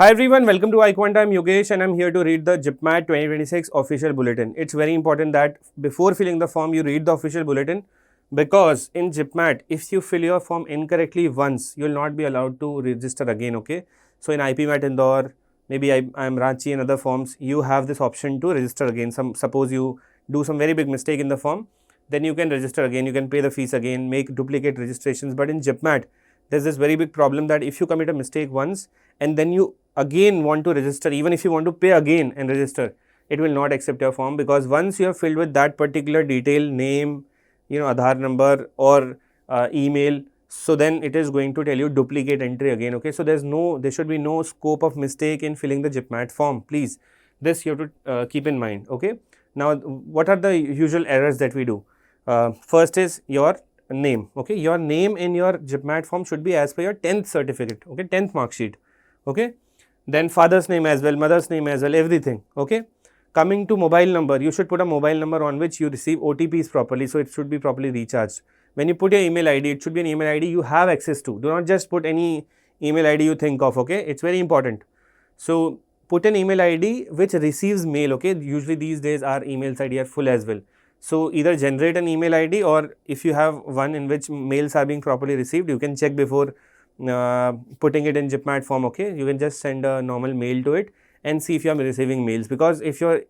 Hi everyone, welcome to iQuant. I'm Yogesh and I'm here to read the JIPMAT 2026 official bulletin. It's very important that before filling the form, you read the official bulletin because in JIPMAT, if you fill your form incorrectly once, you will not be allowed to register again, okay? So in IPMAT Indore, maybe I'm Ranchi and other forms, you have this option to register again. Suppose you do some very big mistake in the form, then you can register again, you can pay the fees again, make duplicate registrations. But in JIPMAT, there's this very big problem that if you commit a mistake once and then you again want to register, even if you want to pay again and register, it will not accept your form because once you have filled with that particular detail, name, Aadhaar number or email, so then it is going to tell you duplicate entry again, okay. So there should be no scope of mistake in filling the JIPMAT form, please. This you have to keep in mind, okay. Now, what are the usual errors that we do? First is your name, okay. Your name in your JIPMAT form should be as per your 10th certificate, okay, 10th mark sheet, okay. Then father's name as well, mother's name as well, everything, okay. Coming to mobile number, you should put a mobile number on which you receive OTPs properly, so it should be properly recharged. When you put your email ID, it should be an email ID you have access to. Do not just put any email ID you think of, okay. It's very important. So put an email ID which receives mail, okay. Usually these days our emails ID are full as well. So either generate an email ID, or if you have one in which mails are being properly received, you can check before putting it in JIPMAT form, okay. You can just send a normal mail to it and see if you are receiving mails, because if your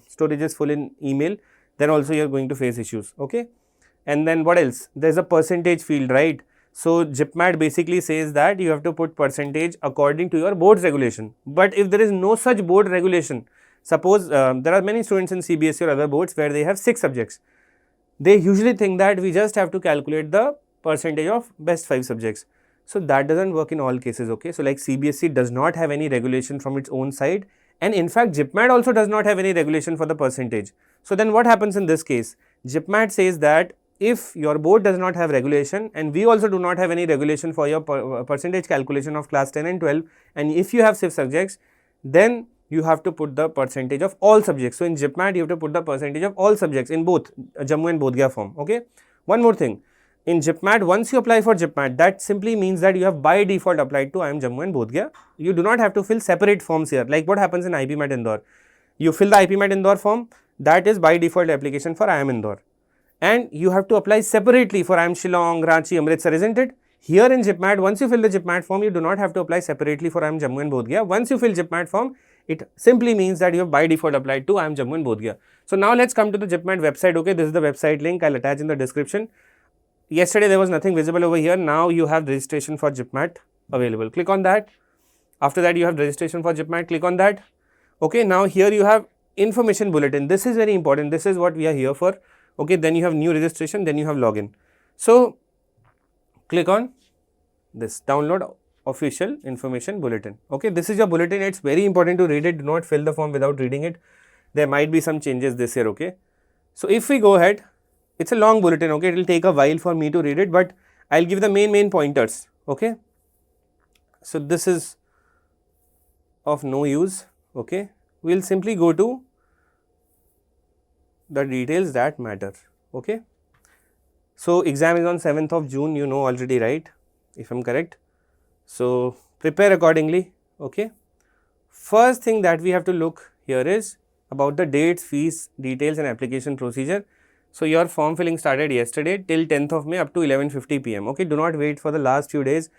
storage is full in email, then also you are going to face issues, okay. And then what else? There is a percentage field, right? So JIPMAT basically says that you have to put percentage according to your board's regulation. But if there is no such board regulation, suppose there are many students in CBSE or other boards where they have 6 subjects. They usually think that we just have to calculate the percentage of best 5 subjects. So that doesn't work in all cases, okay. So like CBSE does not have any regulation from its own side, and in fact JIPMAT also does not have any regulation for the percentage. So then what happens in this case? JIPMAT says that if your board does not have regulation and we also do not have any regulation for your percentage calculation of class 10 and 12, and if you have 6 subjects, then you have to put the percentage of all subjects. So in JIPMAT, you have to put the percentage of all subjects in both Jammu and Bodh Gaya form, okay. One more thing, in JIPMAT, once you apply for JIPMAT, that simply means that you have by default applied to IIM Jammu and Bodh Gaya. You do not have to fill separate forms here, like what happens in IPMAT Indore. You fill the IPMAT Indore form, that is by default application for IIM Indore, and you have to apply separately for IIM Shillong, Ranchi, Amritsar, isn't it? Here in JIPMAT, once you fill the JIPMAT form, you do not have to apply separately for IIM Jammu and Bodh Gaya. Once you fill JIPMAT form, it simply means that you have by default applied to IIM Jammu and Bodh Gaya. So now let's come to the JIPMAT website, okay. This is the website link, I'll attach in the description. Yesterday there was nothing visible over here, now you have registration for JIPMAT available. Click on that. After that you have registration for JIPMAT, click on that. Okay, now here you have information bulletin. This is very important, this is what we are here for, okay. Then you have new registration, then you have login. So click on this, download official information bulletin, okay. This is your bulletin, it's very important to read it, do not fill the form without reading it. There might be some changes this year, okay. So if we go ahead, it's a long bulletin, okay. It will take a while for me to read it, but I'll give the main pointers, okay. So this is of no use, okay. We'll simply go to the details that matter, okay. So exam is on 7th of June, you know already, right, if I'm correct. So prepare accordingly, okay. First thing that we have to look here is about the dates, fees, details and application procedure. So your form filling started yesterday till 10th of May up to 11:50 PM, okay. Do not wait for the last few days,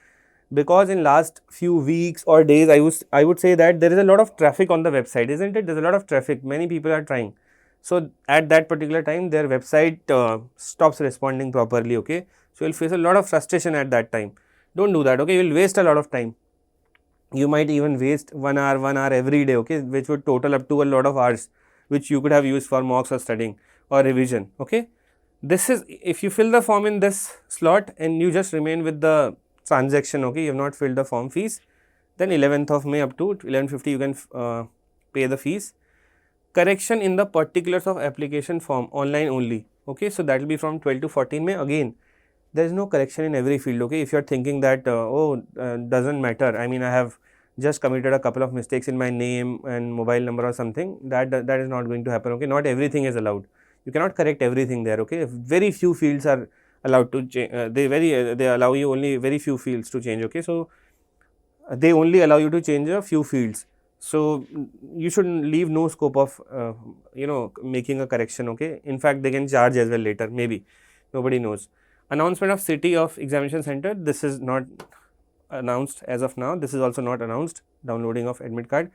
because in last few weeks or days I would say that there is a lot of traffic on the website, isn't it? There's a lot of traffic, many people are trying. So at that particular time their website stops responding properly, okay. So you'll face a lot of frustration at that time. Don't do that, okay. You will waste a lot of time. You might even waste 1 hour every day, okay, which would total up to a lot of hours which you could have used for mocks or studying or revision, okay. This is, if you fill the form in this slot and you just remain with the transaction, okay, you have not filled the form fees, then 11th of May up to 11:50 you can pay the fees. Correction in the particulars of application form online only, okay. So that will be from 12 to 14 May. Again, there is no correction in every field, okay. If you are thinking that doesn't matter, I mean I have just committed a couple of mistakes in my name and mobile number or something, that is not going to happen, okay. Not everything is allowed, you cannot correct everything there, okay. Very few fields are allowed to change, they allow you only very few fields to change, okay. So they only allow you to change a few fields. So you should leave no scope of making a correction. Okay, in fact they can charge as well later, maybe, nobody knows. Announcement of city of examination center, this is not announced as of now, this is also not announced. Downloading of admit card,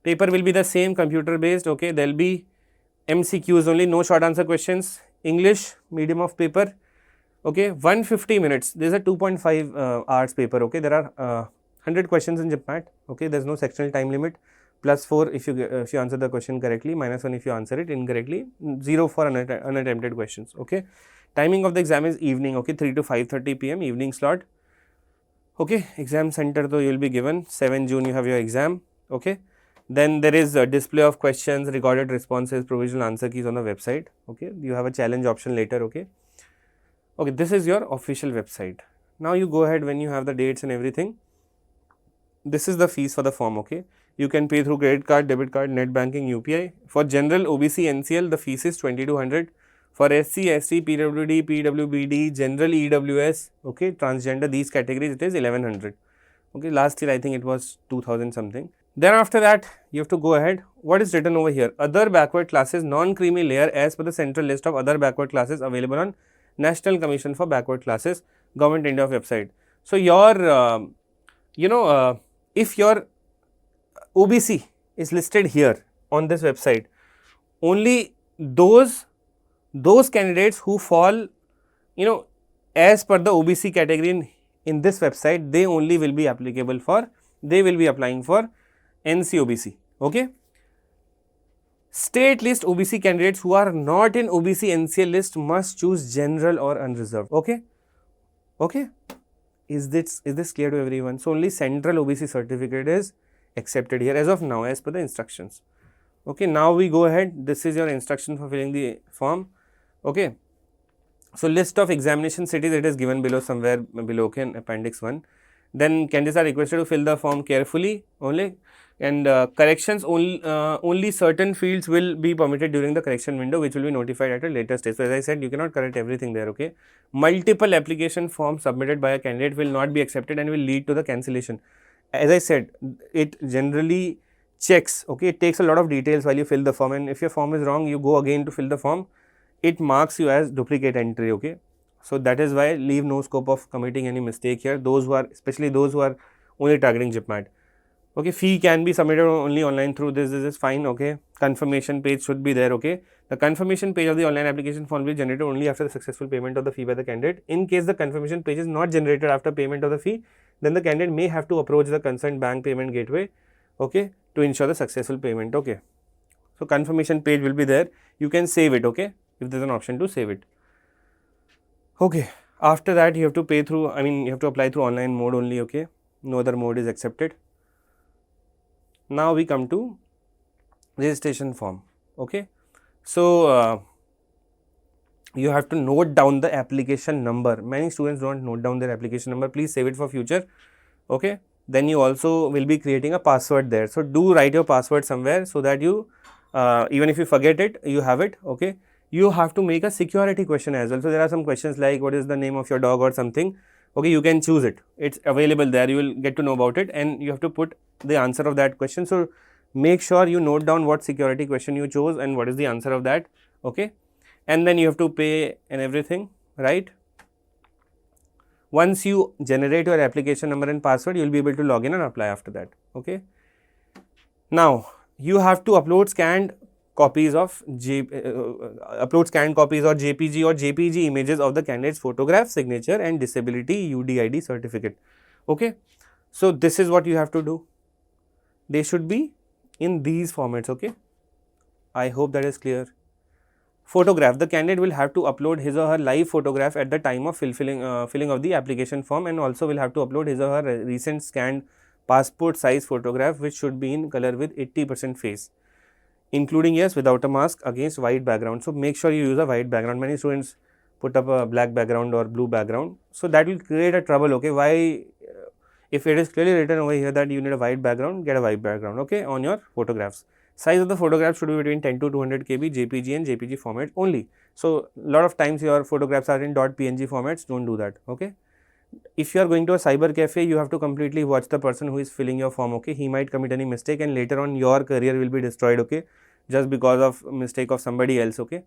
paper will be the same, computer based. Okay, there will be MCQs only, no short answer questions. English medium of paper. Okay, 150 minutes, there is a 2.5 hours paper. Okay, there are 100 questions in JIPMAT. Okay, there is no sectional time limit, plus 4 if you answer the question correctly, minus 1 if you answer it incorrectly, 0 for unattempted questions. Okay, timing of the exam is evening. Okay, 3 to 5:30 p.m. evening slot. Okay, exam center though you will be given 7 June you have your exam. Okay, then there is a display of questions, recorded responses, provisional answer keys on the website. Okay, you have a challenge option later. Okay, okay, this is your official website. Now you go ahead when you have the dates and everything. This is the fees for the form. Okay, you can pay through credit card, debit card, net banking, UPI. For general, OBC, NCL, the fees is 2200. For SC, ST, PWD, PWBD, general, EWS, okay, transgender, these categories, it is 1100. Okay, last year I think it was 2000 something. Then after that, you have to go ahead. What is written over here? Other backward classes, non-creamy layer as per the central list of other backward classes available on National Commission for Backward Classes, Government India website. So your, if your OBC is listed here on this website, only those candidates who fall, as per the OBC category in this website, they only will be applicable for, they will be applying for NCOBC. Okay. State list OBC candidates who are not in OBC NCL list must choose general or unreserved. Okay. Okay. Is this clear to everyone? So only central OBC certificate is accepted here as of now as per the instructions. Okay, now we go ahead. This is your instruction for filling the form. Okay, so list of examination cities, it is given below, somewhere below. Okay, in appendix 1. Then candidates are requested to fill the form carefully only, and corrections only certain fields will be permitted during the correction window, which will be notified at a later stage. So as I said, you cannot correct everything there. Okay, multiple application forms submitted by a candidate will not be accepted and will lead to the cancellation. As I said, it generally checks. Okay, it takes a lot of details while you fill the form, and if your form is wrong, you go again to fill the form, it marks you as duplicate entry. Okay, so that is why leave no scope of committing any mistake here. Those who are, especially those who are only targeting JIPMAT. Okay, fee can be submitted only online through this is fine. Okay, confirmation page should be there. Okay, the confirmation page of the online application form will be generated only after the successful payment of the fee by the candidate. In case the confirmation page is not generated after payment of the fee, then the candidate may have to approach the concerned bank payment gateway, okay, to ensure the successful payment. Okay, so confirmation page will be there. You can save it. Okay, if there is an option to save it. Okay, after that you have to pay through, you have to apply through online mode only. Okay, no other mode is accepted. Now we come to registration form. Okay, so you have to note down the application number. Many students don't note down their application number. Please save it for future. Okay, then you also will be creating a password there. So do write your password somewhere so that you even if you forget it, you have it. Okay, you have to make a security question as well. So there are some questions like what is the name of your dog or something. Okay, you can choose it. It's available there. You will get to know about it, and you have to put the answer of that question. So make sure you note down what security question you chose and what is the answer of that. Okay, and then you have to pay and everything, right? Once you generate your application number and password, you will be able to log in and apply after that. Okay, now you have to upload scanned copies of JPG or JPG images of the candidate's photograph, signature and disability UDID certificate. Okay, so this is what you have to do. They should be in these formats. Okay, I hope that is clear. Photograph, the candidate will have to upload his or her live photograph at the time of filling of the application form, and also will have to upload his or her recent scanned passport size photograph, which should be in color with 80% face, including yes without a mask, against white background. So make sure you use a white background. Many students put up a black background or blue background, so that will create a trouble. Okay, why if it is clearly written over here that you need a white background, get a white background. Okay, on your photographs. Size of the photograph should be between 10 to 200 KB JPG and JPG format only. So lot of times your photographs are in .png formats, don't do that. Okay, If you are going to a cyber cafe, you have to completely watch the person who is filling your form, okay? He might commit any mistake and later on your career will be destroyed, okay? Just because of mistake of somebody else, okay?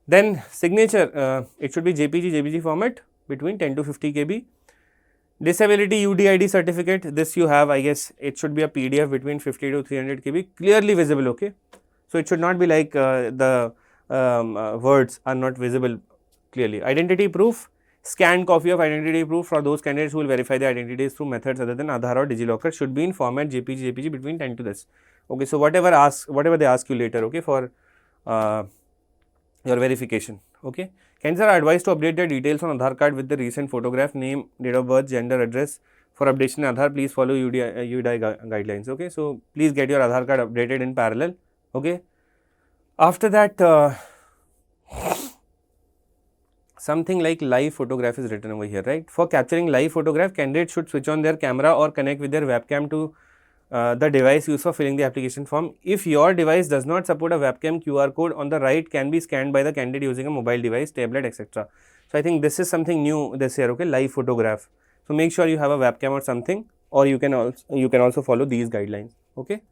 Then signature, it should be JPG format between 10 to 50 KB. Disability UDID certificate, this you have, I guess it should be a PDF between 50 to 300 KB, clearly visible, okay? So it should not be like the words are not visible clearly. Identity proof, scanned copy of identity proof for those candidates who will verify the identities through methods other than Aadhaar or DigiLocker should be in format JPG between 10 to this. Okay, so whatever they ask you later, okay, for your verification, okay. Candidates are advised to update their details on Aadhaar card with the recent photograph, name, date of birth, gender, address. For updation in Aadhaar, please follow UDI guidelines, okay. So please get your Aadhaar card updated in parallel, okay. After that, something like live photograph is written over here, right. For capturing live photograph, candidates should switch on their camera or connect with their webcam to the device used for filling the application form. If your device does not support a webcam, QR code on the right can be scanned by the candidate using a mobile device, tablet, etc. So I think this is something new this year, okay, live photograph. So make sure you have a webcam or something, or you can also follow these guidelines, okay.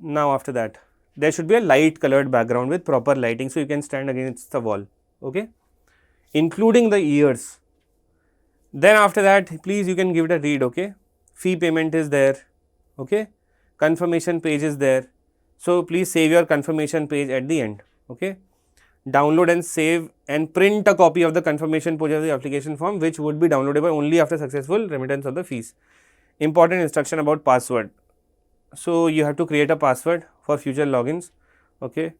Now after that, there should be a light colored background with proper lighting, so you can stand against the wall, okay, including the ears. Then after that, please you can give it a read, okay. Fee payment is there, okay, confirmation page is there. So please save your confirmation page at the end, okay. Download and save and print a copy of the confirmation page of the application form, which would be downloadable only after successful remittance of the fees. Important instruction about password. So you have to create a password for future logins, okay.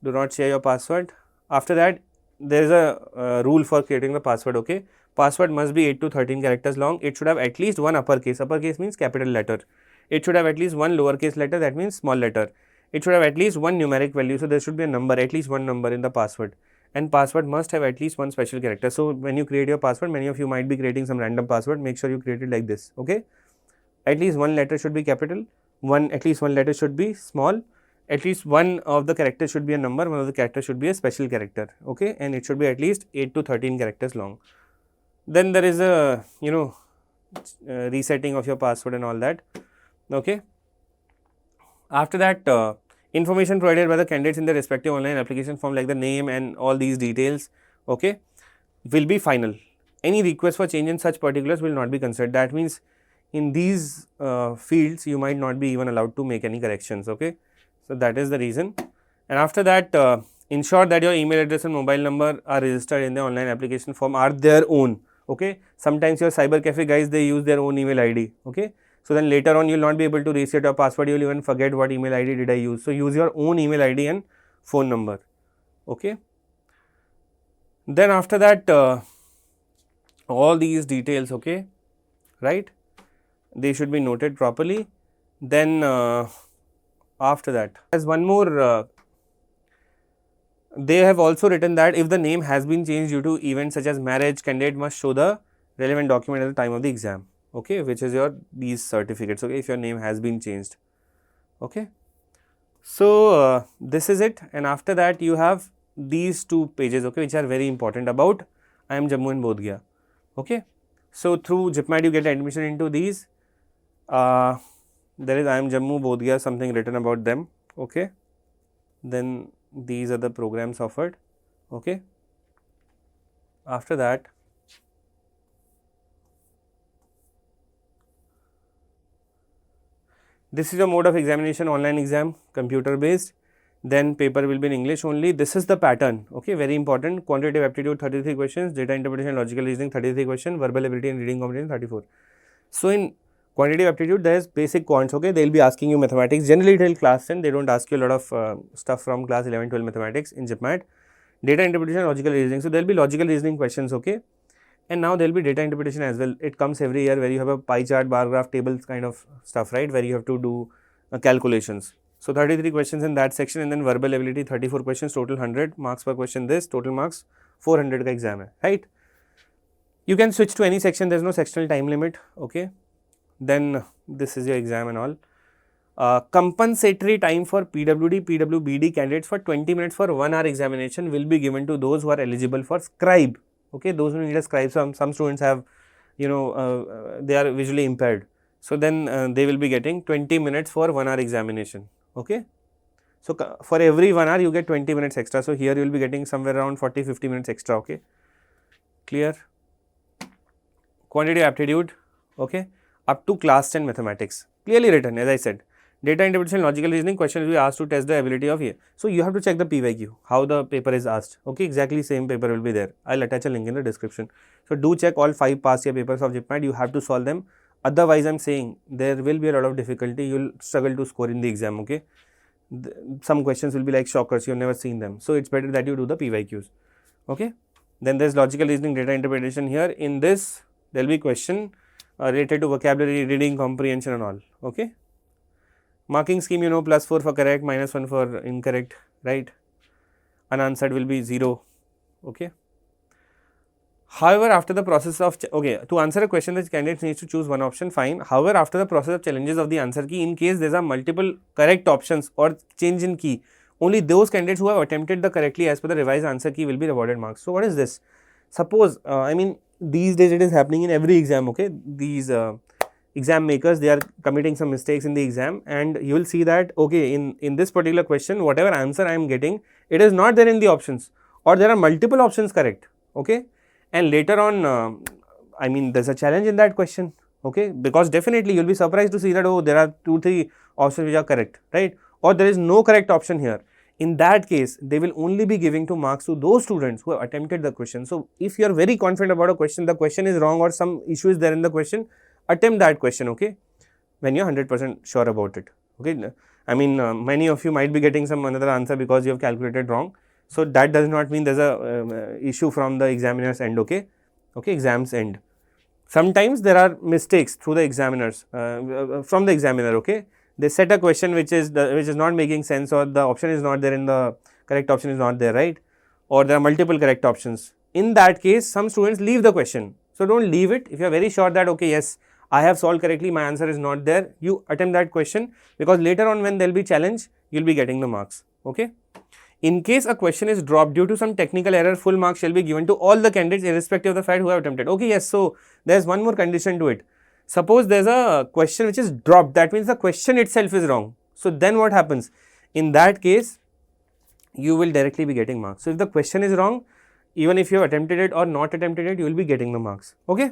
Do not share your password. After that, there is a rule for creating the password, okay. Password must be 8 to 13 characters long. It should have at least one uppercase. Uppercase means capital letter. It should have at least one lowercase letter, that means small letter. It should have at least one numeric value. So there should be a number, at least one number in the password. And password must have at least one special character. So when you create your password, many of you might be creating some random password. Make sure you create it like this, okay. At least one letter should be capital, at least one letter should be small, at least one of the characters should be a number, one of the characters should be a special character, okay, and it should be at least 8 to 13 characters long. Then there is a resetting of your password and all that, okay. After that, information provided by the candidates in the respective online application form like the name and all these details, okay, will be final. Any request for change in such particulars will not be considered. That means in these fields you might not be even allowed to make any corrections, okay. So that is the reason. And after that, ensure that your email address and mobile number are registered in the online application form are their own, okay. Sometimes your cyber cafe guys, they use their own email ID, okay. So then later on you will not be able to reset your password, you will even forget what email ID did I use. So use your own email ID and phone number, okay. Then after that, all these details, okay, right, they should be noted properly. Then after that, as one more, they have also written that if the name has been changed due to events such as marriage, candidate must show the relevant document at the time of the exam, okay, which is your these certificates, okay, if your name has been changed, okay. So this is it, and after that you have these two pages, okay, which are very important about IIM Jammu and Bodh Gaya, okay. So through JIPMAT you get admission into these. There is IIM Jammu, Bodh Gaya, something written about them, okay. Then these are the programs offered, okay. After that, this is your mode of examination, online exam, computer based. Then paper will be in English only. This is the pattern, okay, very important. Quantitative aptitude 33 questions, data interpretation, logical reasoning 33 questions, verbal ability and reading comprehension 34. So in quantitative aptitude, there is basic quants, okay, they will be asking you mathematics, generally till class 10, they do not ask you a lot of stuff from class 11, 12 mathematics in JIPMAT. Data interpretation, logical reasoning, so there will be logical reasoning questions, okay, and now there will be data interpretation as well. It comes every year where you have a pie chart, bar graph, tables kind of stuff, right, where you have to do calculations. So 33 questions in that section, and then verbal ability 34 questions, total 100 marks per question, this total marks 400 ka exam hai, right. You can switch to any section, there is no sectional time limit, okay. Then this is your exam and all. Compensatory time for PWD, PWBD candidates for 20 minutes for 1 hour examination will be given to those who are eligible for scribe, okay, those who need a scribe, some students have, you know, they are visually impaired. So, then they will be getting 20 minutes for 1 hour examination, okay. So, for every 1 hour you get 20 minutes extra. So, here you will be getting somewhere around 40-50 minutes extra, okay. Clear? Quantitative aptitude, okay, up to class 10 mathematics, clearly written as I said. Data interpretation, logical reasoning, question will be asked to test the ability of here. So, you have to check the PYQ, how the paper is asked, okay, exactly same paper will be there. I will attach a link in the description. So, do check all 5 past year papers of JIPMAT, you have to solve them. Otherwise, I am saying there will be a lot of difficulty, you will struggle to score in the exam, okay. Some questions will be like shockers, you have never seen them. So, it is better that you do the PYQs, okay. Then there is logical reasoning, data interpretation here. In this, there will be question related to vocabulary, reading, comprehension and all, okay. Marking scheme, you know, +4 for correct, -1 for incorrect, right. Unanswered will be 0, okay. However, after the process of, okay, to answer a question, the candidate needs to choose one option, fine. However, after the process of challenges of the answer key, in case there are multiple correct options or change in key, only those candidates who have attempted the correctly as per the revised answer key will be rewarded marks. So, what is this? Suppose, I mean, these days it is happening in every exam, okay. These exam makers, they are committing some mistakes in the exam, and you will see that, okay, in this particular question, whatever answer I am getting, it is not there in the options, or there are multiple options correct, okay. And later on, I mean, there is a challenge in that question, okay, because definitely you will be surprised to see that, oh, there are 2-3 options which are correct, right, or there is no correct option here. In that case, they will only be giving to marks to those students who have attempted the question. So, if you are very confident about a question, the question is wrong or some issue is there in the question, attempt that question, okay, when you are 100% sure about it, okay. I mean, many of you might be getting some another answer because you have calculated wrong. So, that does not mean there is a issue from the examiner's end, okay, exam's end. Sometimes there are mistakes through the examiners, from the examiner, okay. They set a question which is not making sense, or the option is not there in the correct option is not there, right, or there are multiple correct options. In that case, some students leave the question. So, do not leave it. If you are very sure that, okay, yes, I have solved correctly, my answer is not there, you attempt that question, because later on when there will be challenge, you will be getting the marks, okay. In case a question is dropped due to some technical error, full marks shall be given to all the candidates irrespective of the fact who have attempted. Okay, yes, so there is one more condition to it. Suppose there is a question which is dropped, that means the question itself is wrong. So, then what happens? In that case, you will directly be getting marks. So, if the question is wrong, even if you have attempted it or not attempted it, you will be getting the marks, okay.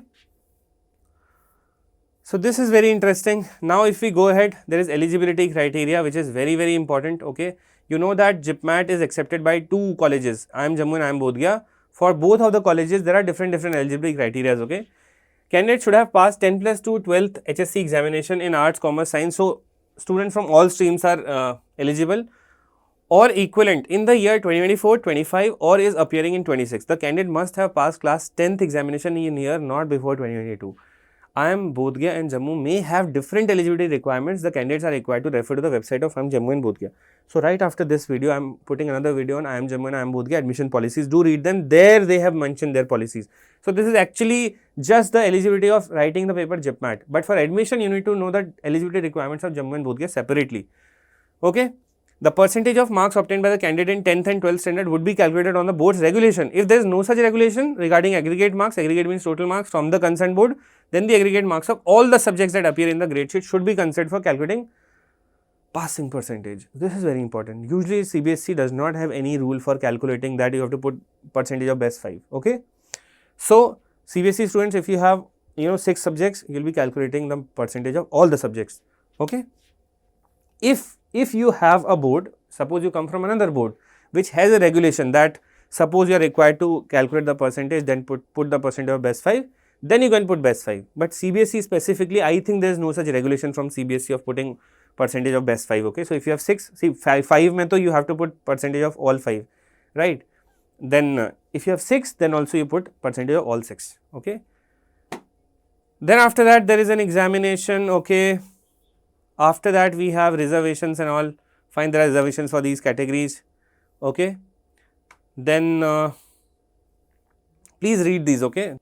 So, this is very interesting. Now, if we go ahead, there is eligibility criteria which is very important, okay. You know that JIPMAT is accepted by 2 colleges, IIM Jammu and IIM Bodh Gaya. For both of the colleges, there are different eligibility criteria, okay. Candidates should have passed 10+2 12th HSC examination in arts, commerce, science. So, students from all streams are eligible, or equivalent in the year 2024-25 or is appearing in 26. The candidate must have passed class 10th examination in year not before 2022. IIM Bodh Gaya and Jammu may have different eligibility requirements. The candidates are required to refer to the website of IIM Jammu and Bodh Gaya. So, right after this video, I am putting another video on IIM Jammu and IIM Bodh Gaya admission policies. Do read them. There they have mentioned their policies. So, this is actually just the eligibility of writing the paper JIPMAT. But for admission, you need to know the eligibility requirements of Jammu and Bodh Gaya separately. Okay. The percentage of marks obtained by the candidate in 10th and 12th standard would be calculated on the board's regulation. If there is no such regulation regarding aggregate marks, aggregate means total marks from the concerned board, then the aggregate marks of all the subjects that appear in the grade sheet should be considered for calculating passing percentage. This is very important. Usually CBSE does not have any rule for calculating that you have to put percentage of best 5, okay. So, CBSE students, if you have 6 subjects, you will be calculating the percentage of all the subjects, okay. If you have a board, suppose you come from another board which has a regulation that suppose you are required to calculate the percentage, then put the percentage of best 5, then you can put best 5. But CBSE specifically, I think there is no such regulation from CBSE of putting percentage of best 5, okay. So, if you have 6, see 5 mein to you have to put percentage of all 5, right. Then if you have 6, then also you put percentage of all 6, okay. Then after that there is an examination, okay. After that we have reservations and all, fine, there are reservations for these categories, okay. Then please read these, okay.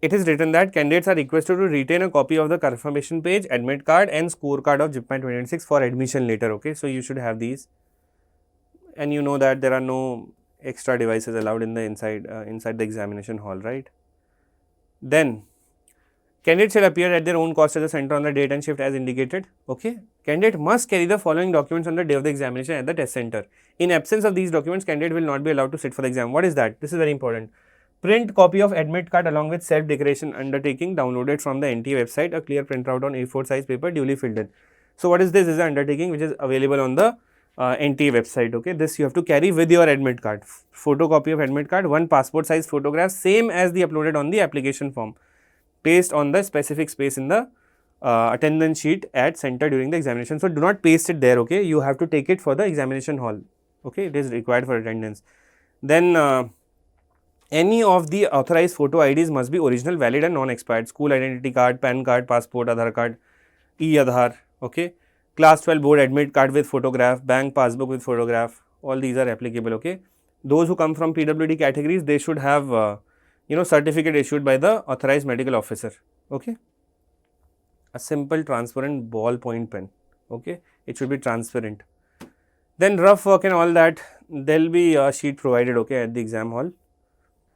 It is written that candidates are requested to retain a copy of the confirmation page, admit card and scorecard of JIPMAT 2026 for admission later, okay. So, you should have these, and you know that there are no extra devices allowed in the inside the examination hall, right? Then candidate shall appear at their own cost at the center on the date and shift as indicated. Okay. Candidate must carry the following documents on the day of the examination at the test center. In absence of these documents, candidate will not be allowed to sit for the exam. What is that? This is very important. Print copy of admit card along with self-declaration undertaking downloaded from the NTA website. A clear printout on A4 size paper duly filled in. So what is this? This is an undertaking which is available on the NTA website. Okay. This you have to carry with your admit card. Photocopy of admit card, one passport size photograph, same as the uploaded on the application form. Paste on the specific space in the attendance sheet at center during the examination. So, do not paste it there, okay. You have to take it for the examination hall, okay. It is required for attendance. Then any of the authorized photo IDs must be original, valid and non-expired. School identity card, PAN card, passport, Aadhaar card, e-Aadhaar, okay. Class 12 board admit card with photograph, bank passbook with photograph, all these are applicable, okay. Those who come from PWD categories, they should have certificate issued by the authorized medical officer, okay. A simple transparent ball point pen, okay. It should be transparent. Then rough work and all that, there will be a sheet provided, okay, at the exam hall.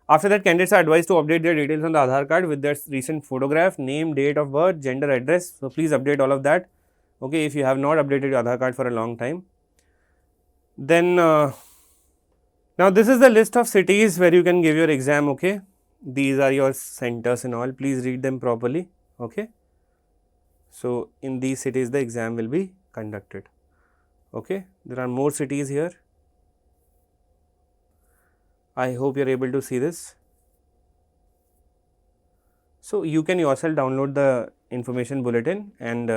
After that, candidates are advised to update their details on the Aadhaar card with their recent photograph, name, date of birth, gender, address. So, please update all of that, okay, if you have not updated your Aadhaar card for a long time. Then now this is the list of cities where you can give your exam, okay. These are your centers and all, please read them properly, okay. So, in these cities the exam will be conducted, okay. There are more cities here. I hope you are able to see this. So, you can yourself download the information bulletin and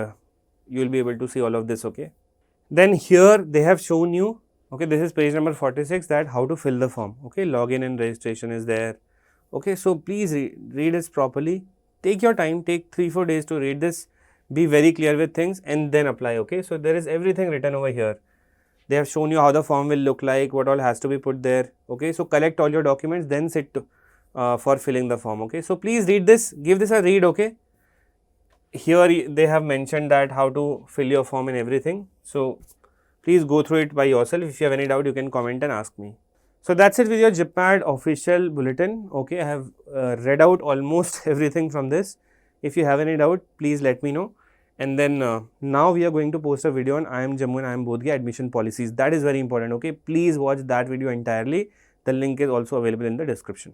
you will be able to see all of this, okay. Then here they have shown you, okay, this is page number 46, that how to fill the form, okay. Login and registration is there, okay. So, please read this properly, take your time, take 3-4 days to read this, be very clear with things and then apply, okay. So, there is everything written over here. They have shown you how the form will look like, what all has to be put there, okay. So, collect all your documents, then sit for filling the form, okay. So, please read this, give this a read, okay. Here they have mentioned that how to fill your form and everything. So, please go through it by yourself. If you have any doubt, you can comment and ask me. So, that's it with your JIPMAT official bulletin, okay. I have read out almost everything from this. If you have any doubt, please let me know. And then now we are going to post a video on I am Jammu and I am Bodhgaya admission policies. That is very important, okay. Please watch that video entirely. The link is also available in the description.